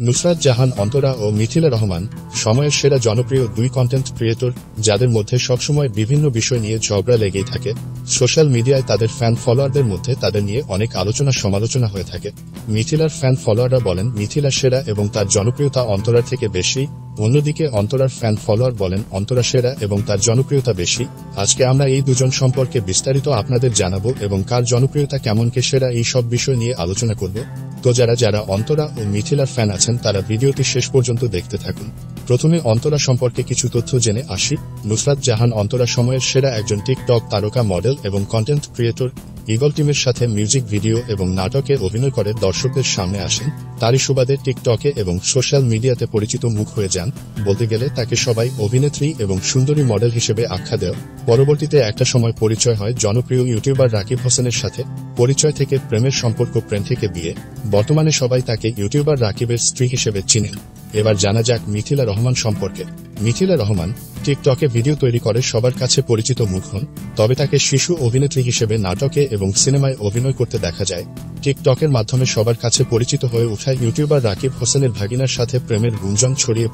নুসরাত জাহান অন্তরা ও মিথিলা রহমান সময়ের সেরা জনপ্রিয় দুই কন্টেন্ট ক্রিয়েটর, যাদের মধ্যে সবসময় বিভিন্ন বিষয় নিয়ে ঝগড়া লেগেই থাকে। সোশ্যাল মিডিয়ায় তাদের ফ্যান ফলোয়ারদের মধ্যে তাদের নিয়ে অনেক আলোচনা সমালোচনা হয়ে থাকে। মিথিলার ফ্যান ফলোয়াররা বলেন মিথিলা সেরা এবং তার জনপ্রিয়তা অন্তরার থেকে বেশি। অন্যদিকে অন্তরার ফ্যান ফলোয়ার বলেন অন্তরা সেরা এবং তার জনপ্রিয়তা বেশি। আজকে আমরা এই দুজন সম্পর্কে বিস্তারিত আপনাদের জানাবো এবং কার জনপ্রিয়তা কেমন কে সেরা এই সব বিষয় নিয়ে আলোচনা করব। তো যারা অন্তরা ও মিথিলার ফ্যান আছেন তারা ভিডিওটি শেষ পর্যন্ত দেখতে থাকুন। প্রথমে অন্তরা সম্পর্কে কিছু তথ্য জেনে আসি। নুসরাত জাহান অন্তরা সময়ের সেরা একজন টিকটক তারকা, মডেল এবং কন্টেন্ট ক্রিয়েটর। ইগল টিমের সাথে মিউজিক ভিডিও এবং নাটকে অভিনয় করে দর্শকদের সামনে আসেন। তারই সুবাদে টিকটকে এবং সোশ্যাল মিডিয়াতে পরিচিত মুখ হয়ে যান। বলতে গেলে তাকে সবাই অভিনেত্রী এবং সুন্দরী মডেল হিসেবে আখ্যা দেয়। পরবর্তীতে একটা সময় পরিচয় হয় জনপ্রিয় ইউটিউবার রাকিব হোসেনের সাথে। পরিচয় থেকে প্রেমের সম্পর্ক, প্রেম থেকে বিয়ে। বর্তমানে সবাই তাকে ইউটিউবার রাকিবের স্ত্রী হিসেবে চিনেন। এবার জানা যাক মিথিলা রহমান সম্পর্কে। মিথিলা রহমান টিকটকে ভিডিও তৈরি করে সবার কাছে পরিচিত মুখ হন, তবে তাকে শিশু অভিনেত্রী হিসেবে নাটকে এবং সিনেমায় অভিনয় করতে দেখা যায়। টিকটকের মাধ্যমে সবার কাছে পরিচিত হয়ে ওঠায় ইউটিউবার রাকিব হোসেনের ভাগিনার সাথে প্রেমের গুঞ্জন ছড়িয়ে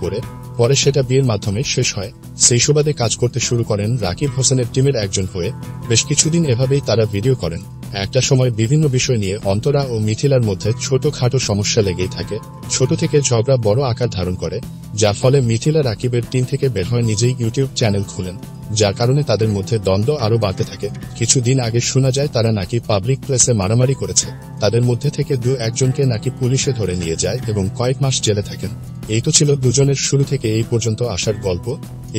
পরে সেটা বিয়ের মাধ্যমে শেষ হয়। সেই সুবাদে কাজ করতে শুরু করেন রাকিব হোসেনের টিমের একজন হয়ে। বেশ কিছুদিন এভাবেই তারা ভিডিও করেন। একটা সময় বিভিন্ন বিষয় নিয়ে অন্তরা ও মিথিলার মধ্যে ছোটখাটো সমস্যা লেগেই থাকে। ছোট থেকে ঝগড়া বড় আকার ধারণ করে, যার ফলে মিথিলা রাকিবের টিম থেকে বের হয়ে নিজেই ইউটিউব চ্যানেল খুলেন, যার কারণে তাদের মধ্যে দ্বন্দ্ব আরও বাড়তে থাকে। কিছুদিন আগে শোনা যায় তারা নাকি পাবলিক প্লেসে মারামারি করেছে। তাদের মধ্যে থেকে একজনকে নাকি পুলিশে ধরে নিয়ে যায় এবং কয়েক মাস জেলে থাকেন। এই তো ছিল দুজনের শুরু থেকে এই পর্যন্ত আসার গল্প।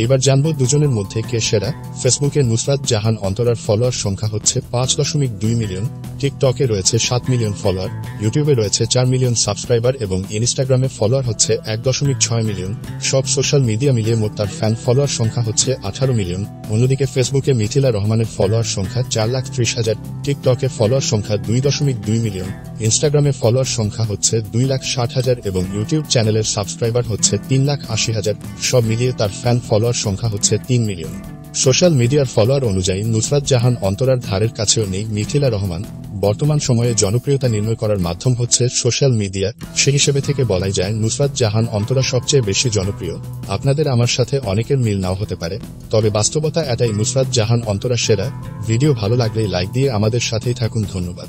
এইবার জানবো দুজনের মধ্যে কে সেরা। ফেসবুকে নুসরাত জাহান অন্তরার ফলোয়ার সংখ্যা হচ্ছে 5.2 মিলিয়ন। টিকটকে রয়েছে 7 মিলিয়ন ফলোয়ার। ইউটিউবে রয়েছে 4 মিলিয়ন সাবস্ক্রাইবার এবং ইনস্টাগ্রামে ফলোয়ার হচ্ছে 1.6 মিলিয়ন। সব সোশ্যাল মিডিয়া মিলিয়ে মোট তার ফ্যান ফলোয়ার সংখ্যা হচ্ছে 18 মিলিয়ন। অন্যদিকে ফেসবুকে মিথিলা রহমানের ফলোয়ার সংখ্যা 4,30,000। টিকটকে ফলোয়ার সংখ্যা 2.2 মিলিয়ন। ইনস্টাগ্রামে ফলোয়ার সংখ্যা হচ্ছে 2,60,000 এবং ইউটিউব চ্যানেলের সাবস্ক্রাইবার হচ্ছে 3,80,000। সব মিলিয়ে তার ফ্যান ফলোয়ার সংখ্যা হচ্ছে 3 মিলিয়ন। সোশ্যাল মিডিয়ার ফলোয়ার অনুযায়ী নুসরাত জাহান অন্তরার ধারের কাছেও নেই মিথিলা রহমান। বর্তমান সময়ে জনপ্রিয়তা নির্ণয় করার মাধ্যম হচ্ছে সোশ্যাল মিডিয়া। সে হিসেবে থেকে বলাই যায় নুসরাত জাহান অন্তরা সবচেয়ে বেশি জনপ্রিয়। আপনাদের আমার সাথে অনেকের মিল নাও হতে পারে, তবে বাস্তবতা এটাই, নুসরাত জাহান অন্তরা সেরা। ভিডিও ভালো লাগলে লাইক দিয়ে আমাদের সাথেই থাকুন। ধন্যবাদ।